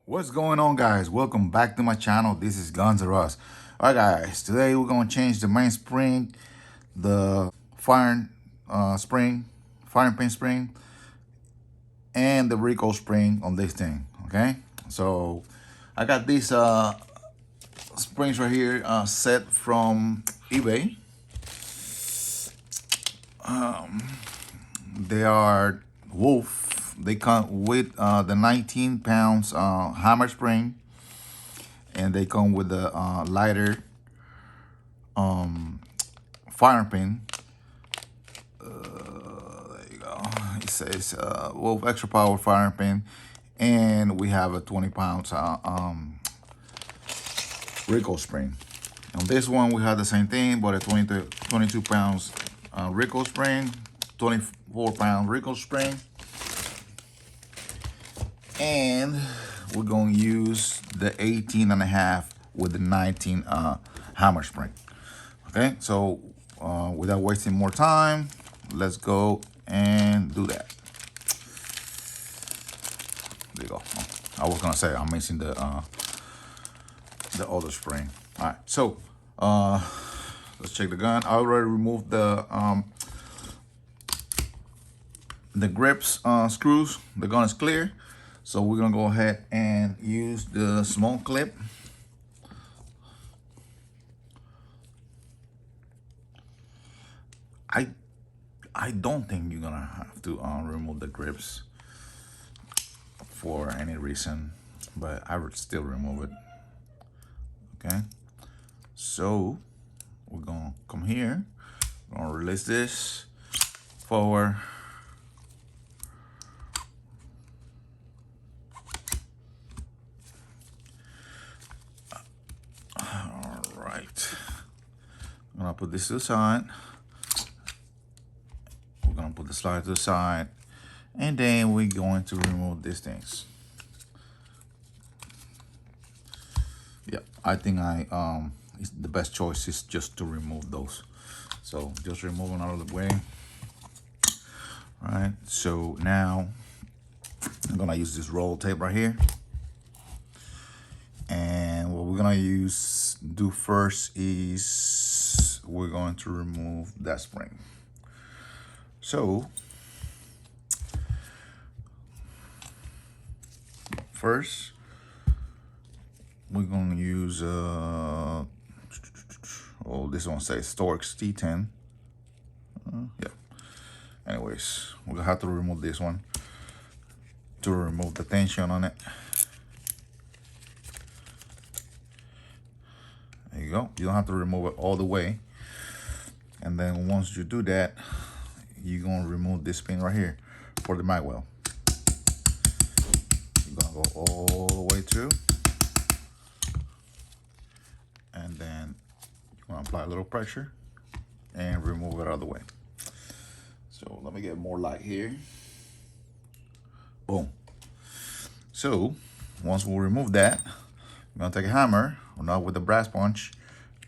What's going on, guys? Welcome back to my channel. This is Guns R Us. Alright guys, today we're gonna change the main spring, the firing pin spring, and the recoil spring on this thing. Okay, so I got these springs right here set from eBay. They are Wolff. They come with the 19 pounds hammer spring, and they come with the lighter firing pin. There you go. It says Wolff extra power firing pin, and we have a 20 pounds recoil spring. On this one, we have the same thing, but a 22 pounds recoil spring, 24-pound recoil spring, and we're going to use the 18.5 with the 19 hammer spring. Okay, so without wasting more time, let's go and do that. There you go. I was gonna say I'm missing the other spring. All right, so let's check the gun. I already removed the grips screws. The gun is clear, so we're gonna go ahead and use the small clip. I don't think you're gonna have to remove the grips for any reason, but I would still remove it. Okay, so we're gonna come here, we're gonna release this forward. All right, I'm gonna put this to the side. We're gonna put the slide to the side, and then we're going to remove these things. Yeah, I think the best choice is just to remove those. So just remove them out of the way. All right, so now I'm gonna use this roll tape right here. And what we're gonna do first is we're going to remove that spring. So first, we're gonna use this one says Storks T10. Yeah. Anyways, we're gonna have to remove this one to remove the tension on it. There you go. You don't have to remove it all the way. And then once you do that, you're gonna remove this pin right here for the mag well. You're gonna go all the way through, and then you're gonna apply a little pressure and remove it out of the way. So let me get more light here. Boom. So once we remove that, we're gonna take a hammer, not with the brass punch,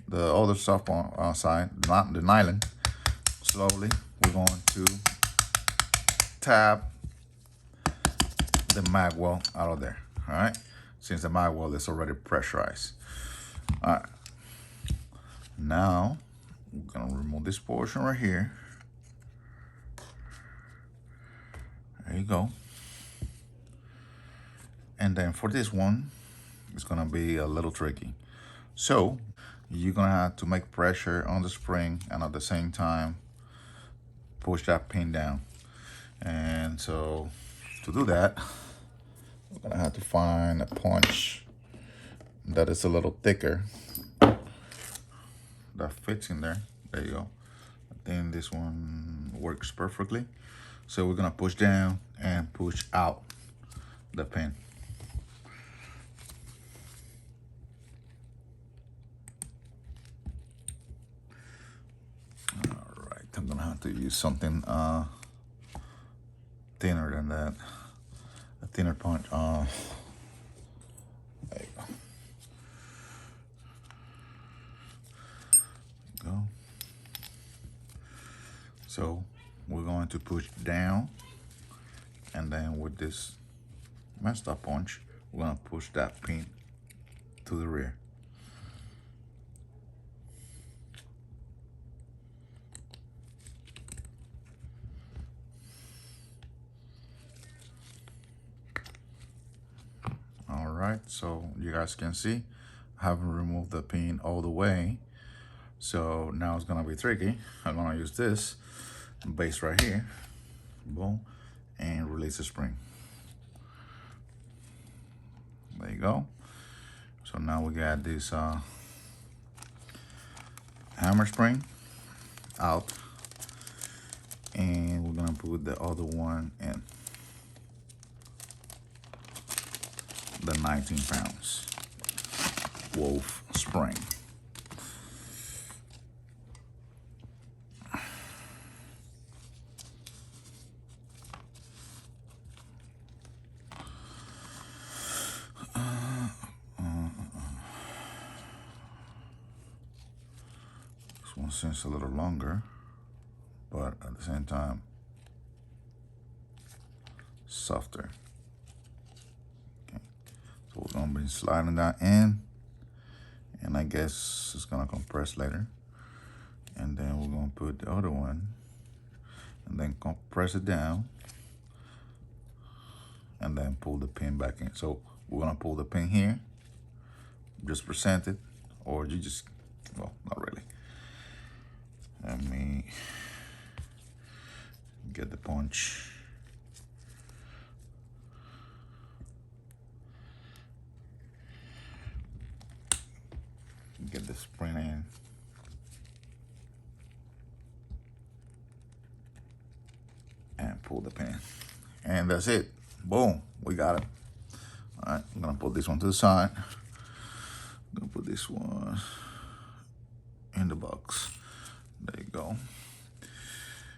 the other soft side, not the nylon. Slowly, we're going to tap the mag well out of there. All right, since the mag well is already pressurized. All right, now we're gonna remove this portion right here. There you go. And then for this one, it's gonna be a little tricky. So you're gonna have to make pressure on the spring and at the same time push that pin down. And so to do that, we're gonna have to find a punch that is a little thicker that fits in there. There you go. I think this one works perfectly. So we're gonna push down and push out the pin. I'm gonna have to use something thinner than that, a thinner punch. There you go. There you go. So we're going to push down, and then with this messed up punch, we're gonna push that pin to the rear. All right, so you guys can see I haven't removed the pin all the way, so now it's gonna be tricky. I'm gonna use this base right here, boom, and release the spring. There you go. So now we got this hammer spring out, and we're gonna put the other one in, the 19 pounds Wolff spring. This one seems a little longer, but at the same time softer. Okay, so we're gonna be sliding that in, and I guess it's gonna compress later, and then we're gonna put the other one and then compress it down and then pull the pin back in. So we're gonna pull the pin here, just present it, or you just, well, not really. Let me get the punch. Get the spring in. And pull the pin. And that's it. Boom, we got it. All right, I'm gonna put this one to the side. I'm gonna put this one in the box. There you go.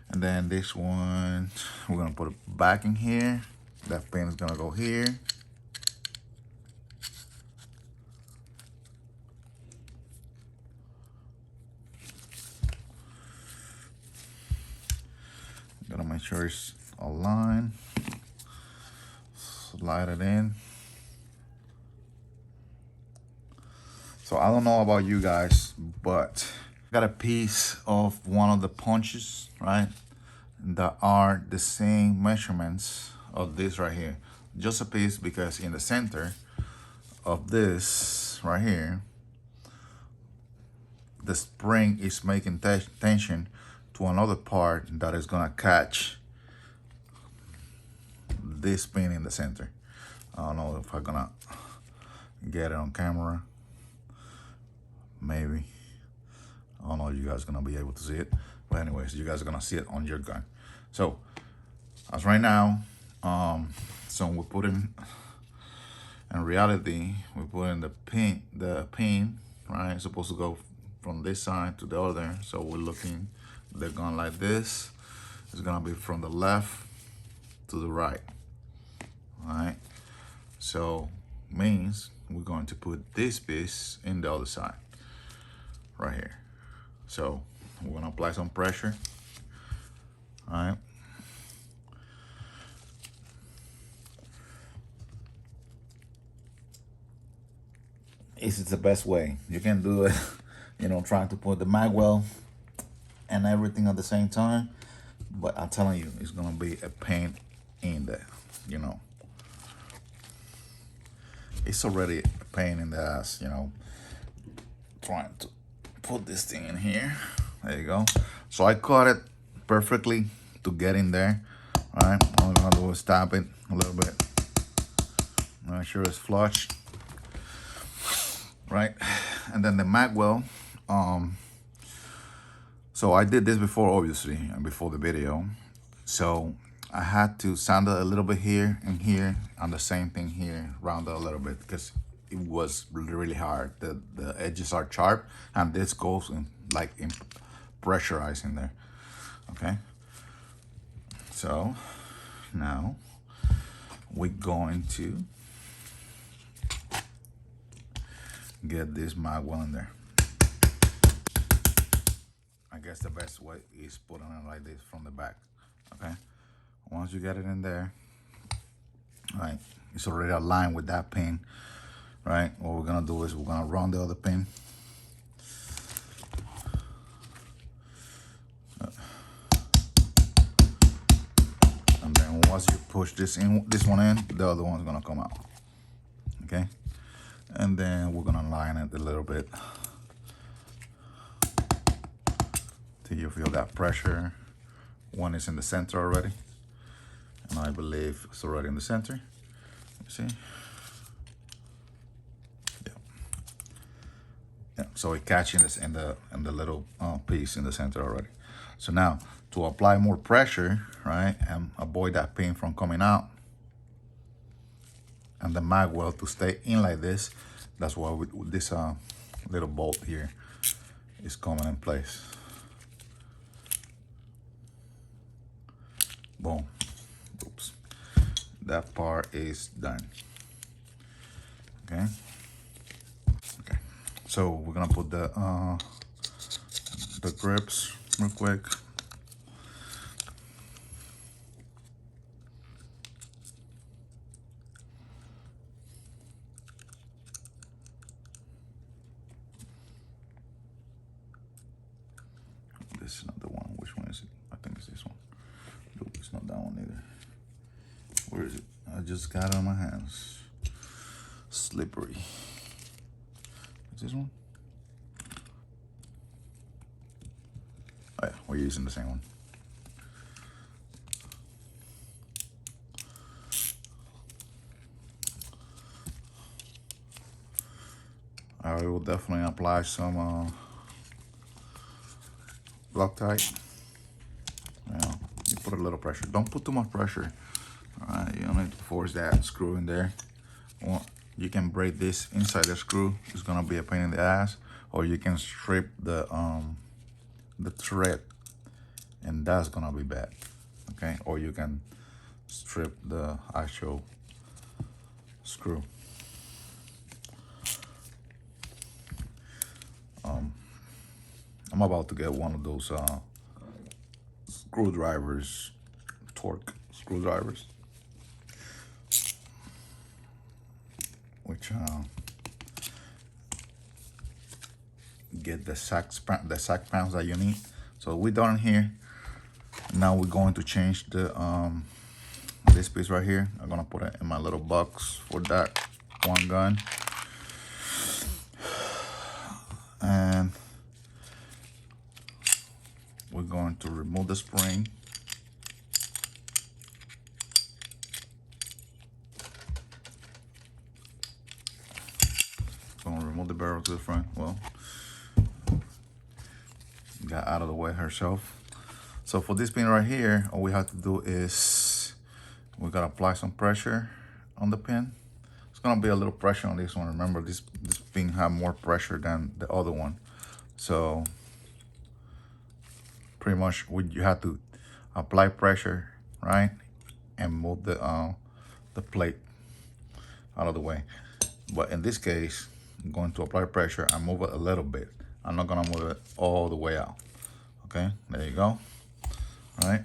And then this one, we're gonna put it back in here. That pin is gonna go here. Gotta make sure it's aligned. Slide it in. So I don't know about you guys, but I got a piece of one of the punches, right, that are the same measurements of this right here. Just a piece, because in the center of this right here, the spring is making tension to another part that is gonna catch this pin in the center. I don't know if I'm gonna get it on camera. Maybe. I don't know if you guys are gonna be able to see it. But anyways, you guys are gonna see it on your gun. So as right now, so we put in reality, we put in the pin, right? It's supposed to go from this side to the other. So we're looking the gun like this. It's gonna be from the left to the right. All right. So means we're going to put this piece in the other side, right here. So we're gonna apply some pressure. All right. This is the best way. You can do it, trying to put the mag well and everything at the same time. But I'm telling you, it's gonna be a pain in the, it's already a pain in the ass, trying to put this thing in here. There you go. So I cut it perfectly to get in there. All right, all I'm gonna do is tap it a little bit. Make sure it's flush. Right, and then the mag well. So I did this before, obviously, and before the video. So I had to sand it a little bit here and here, and the same thing here, round it a little bit, because it was really hard. The edges are sharp, and this goes in pressurizing there. Okay. So now we're going to get this mag well in there. I guess the best way is putting it like this from the back. Okay. Once you get it in there, right? It's already aligned with that pin, right? What we're gonna do is we're gonna run the other pin. And then once you push this one in, the other one's gonna come out, okay? And then we're gonna line it a little bit till you feel that pressure. One is in the center already, and I believe it's already in the center. You see? Yeah, so it catching this in the little piece in the center already. So now to apply more pressure, right, and avoid that pin from coming out, and the mag well to stay in like this, that's why with this little bolt here is coming in place. Boom. Oops. That part is done. Okay. Okay. So we're gonna put the grips real quick. This is not the one. Which one is it? I think it's this one. Nope, it's not that one either. Where is it? I just got it on my hands. Slippery. Is this one? Oh yeah, we're using the same one. I will definitely apply some Loctite. Now, you put a little pressure. Don't put too much pressure. All right, you don't need to force that screw in there. Well, you can braid this inside the screw. It's gonna be a pain in the ass. Or you can strip the thread, and that's gonna be bad. Okay, or you can strip the actual screw. I'm about to get one of those screwdrivers, torque screwdrivers, which get the sack pounds that you need. So we're done here. Now we're going to change the this piece right here. I'm gonna put it in my little box for that one gun, and we're going to remove the spring. Gonna remove the barrel to the front. Well, got out of the way herself. So for this pin right here, all we have to do is we gotta apply some pressure on the pin. It's gonna be a little pressure on this one. Remember, this pin have more pressure than the other one. So pretty much you have to apply pressure, right, and move the plate out of the way. But in this case, I'm going to apply pressure and move it a little bit. I'm not gonna move it all the way out. Okay, there you go. All right,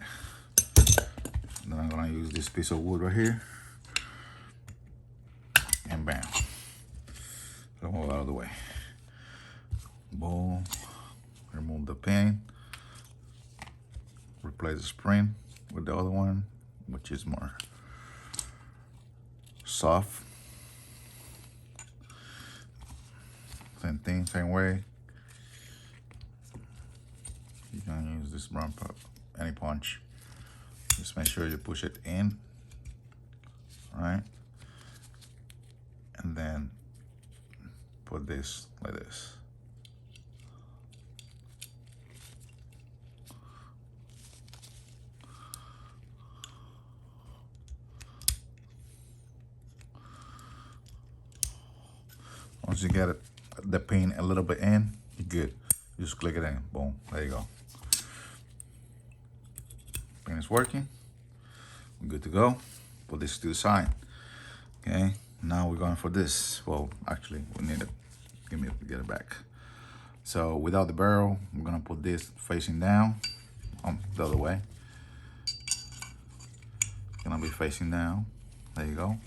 then I'm gonna use this piece of wood right here, and bam, move it out of the way. Boom, remove the pin, replace the spring with the other one, which is more soft. Same thing, same way. You can use this brown pop, any punch. Just make sure you push it in, right? And then put this like this. Once you get the pin a little bit in, you're good. You just click it in, boom, there you go. Pin is working, we're good to go. Put this to the side, okay? Now we're going for this. Well, actually, we need it. Get it back. So without the barrel, I'm gonna put this facing down, the other way. Gonna be facing down, There you go.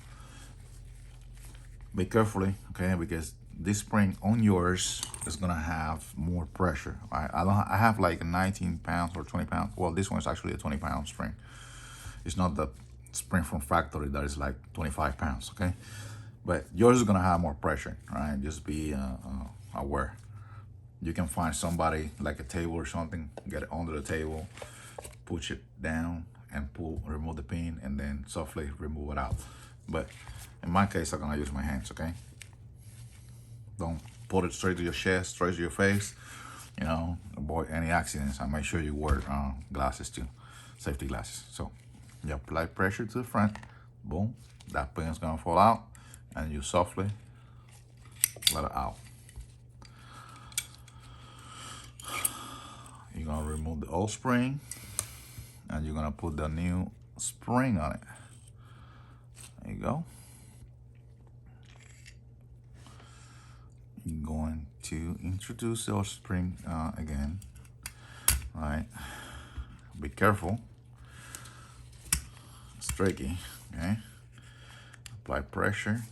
Be carefully, okay, because this spring on yours is gonna have more pressure. I have like 19 pounds or 20 pounds. Well, this one is actually a 20-pound spring. It's not the spring from factory that is like 25 pounds, okay? But yours is gonna have more pressure, right? Just be aware. You can find somebody like a table or something, get it under the table, push it down and remove the pin, and then softly remove it out. But in my case, I'm gonna use my hands, okay? Don't put it straight to your chest, straight to your face. You know, avoid any accidents, and make sure you wear glasses too, safety glasses. So you apply pressure to the front, boom, that pin is gonna fall out, and you softly let it out. You're gonna remove the old spring, and you're gonna put the new spring on it. There you go. You're going to introduce the old spring again. All right, be careful. It's tricky, okay? Apply pressure.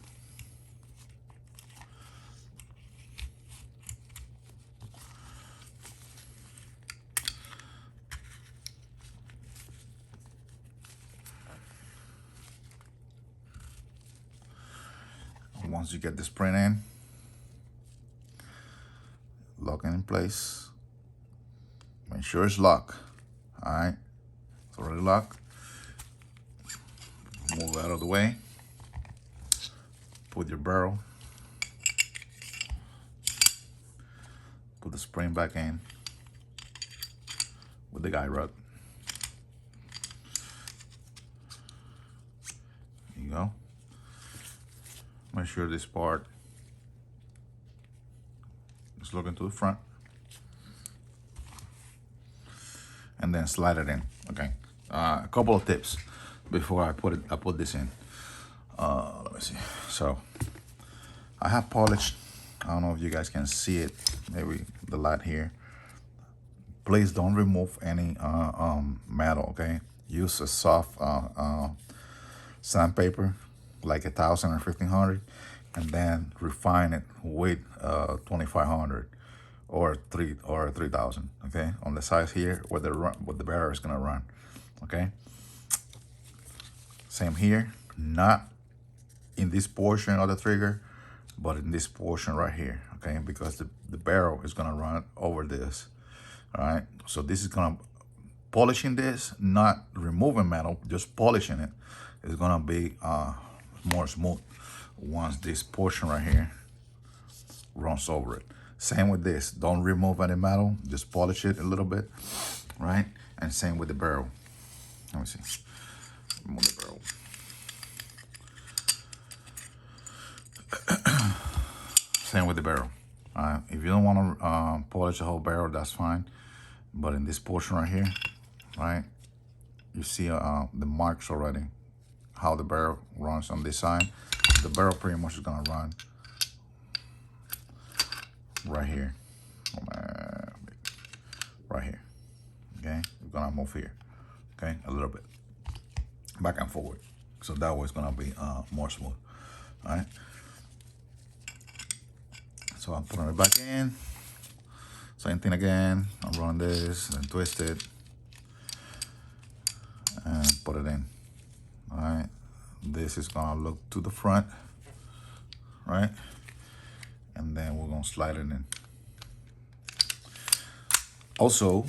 Once you get the spring in, lock it in place. Make sure it's locked. All right, it's already locked. Move it out of the way. Put your barrel. Put the spring back in with the guide rod. There you go. Make sure this part is looking to the front, and then slide it in. Okay. A couple of tips before I put this in. Let me see. So I have polished. I don't know if you guys can see it. Maybe the light here. Please don't remove any metal. Okay. Use a soft sandpaper, like 1,000 or 1,500, and then refine it with 2,500 or 3,000. Okay, on the sides here where the barrel is gonna run. Okay. Same here, not in this portion of the trigger, but in this portion right here. Okay, because the barrel is gonna run over this. All right, so this is gonna polishing this, not removing metal, just polishing it, is gonna be more smooth once this portion right here runs over it. Same with this, don't remove any metal, just polish it a little bit, right? And same with the barrel. Let me see, remove the barrel. Same with the barrel. If you don't want to polish the whole barrel, that's fine. But in this portion right here, right, you see the marks already, how the barrel runs on this side. The barrel pretty much is gonna run right here, right here. Okay, we're gonna move here, okay, a little bit back and forward, so that way it's gonna be more smooth. All right. So I'm putting it back in. Same thing again. I'm running this and twist it and put it in. All right. This is gonna look to the front, right? And then we're gonna slide it in. Also,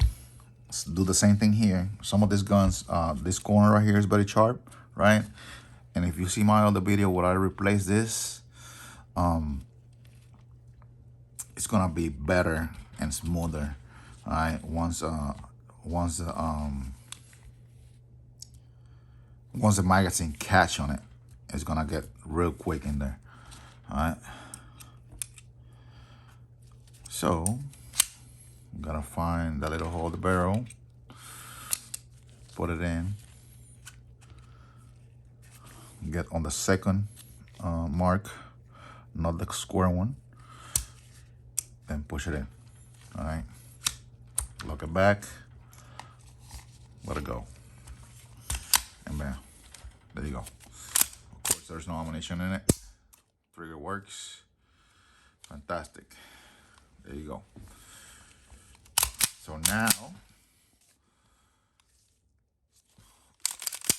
do the same thing here. Some of these guns, this corner right here is very sharp, right? And if you see my other video where I replace this, it's gonna be better and smoother. All right, once the magazine catch on it, it's gonna get real quick in there. All right. So I'm gonna find that little hole in the barrel, put it in, get on the second mark, not the square one, then push it in. All right, lock it back, let it go, and bam, there you go. there's no ammunition in it. Trigger works. Fantastic. There you go. So now,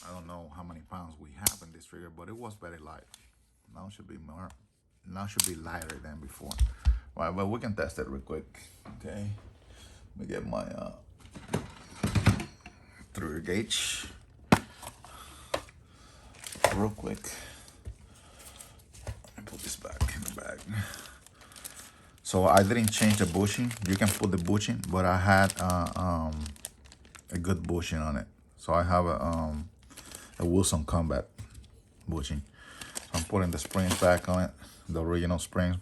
I don't know how many pounds we have in this trigger, but it was very light. Now it should be more. Now it should be lighter than before. All right, but we can test it real quick. Okay. Let me get my trigger gauge real quick. Let me put this back in the bag. So I didn't change the bushing. You can put the bushing, but I had a good bushing on it. So I have a Wilson Combat bushing. So I'm putting the springs back on it, the original springs.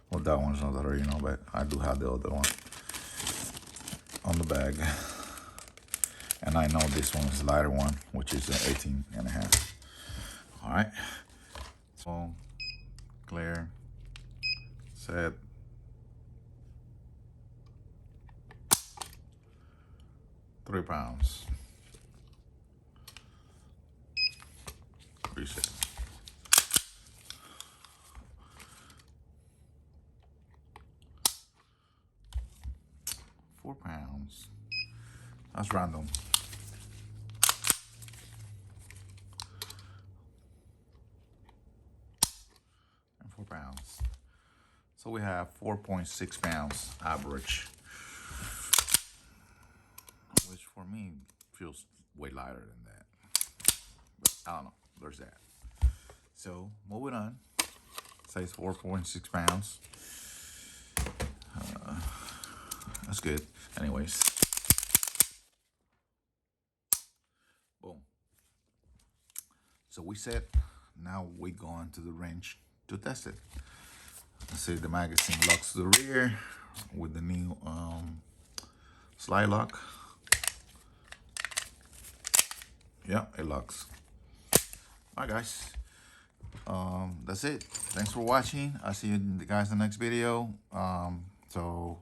Well, that one's not the original, but I do have the other one on the bag. And I know this one is the lighter one, which is 18.5. All right. So clear, set. £3. Reset. £4. That's random. And £4. So we have 4.6 pounds average, which for me feels way lighter than that. But I don't know. There's that. So moving on. Says 4.6 pounds. That's good. Anyways. Boom. So we set. Now we go into the range to test it. Let's see, the magazine locks to the rear with the new slide lock. Yeah, it locks. All right, guys. That's it. Thanks for watching. I'll see you guys in the next video. So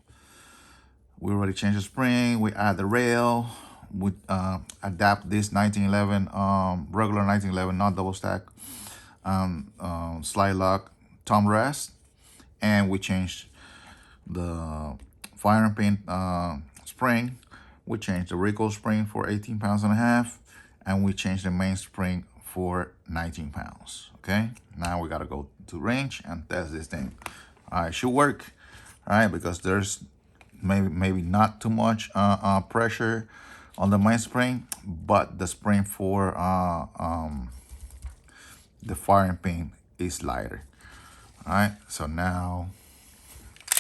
we already changed the spring. We add the rail. We adapt this 1911 regular 1911, not double stack, slide lock thumb rest, and we changed the fire and paint spring. We changed the recoil spring for 18.5 pounds, and we changed the main spring for 19 pounds. Okay, now we gotta go to range and test this thing. All right, should work. All right, because there's maybe not too much pressure on the main spring, but the spring for the fire and paint is lighter. All right, so now,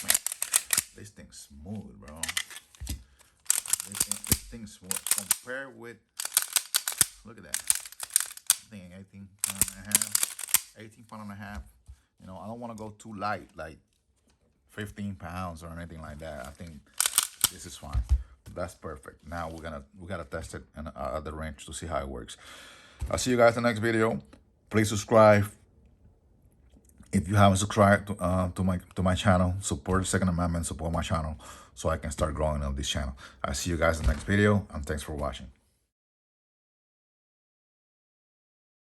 man, this thing's smooth, bro. This thing's smooth compared with, look at that thing, 18.5. You know, I don't want to go too light, like 15 pounds or anything like that. I think this is fine. That's perfect. Now we gotta test it at the range to see how it works. I'll see you guys in the next video. Please subscribe if you haven't subscribed to my channel. Support the Second Amendment. Support my channel so I can start growing on this channel. I'll see you guys in the next video, and thanks for watching.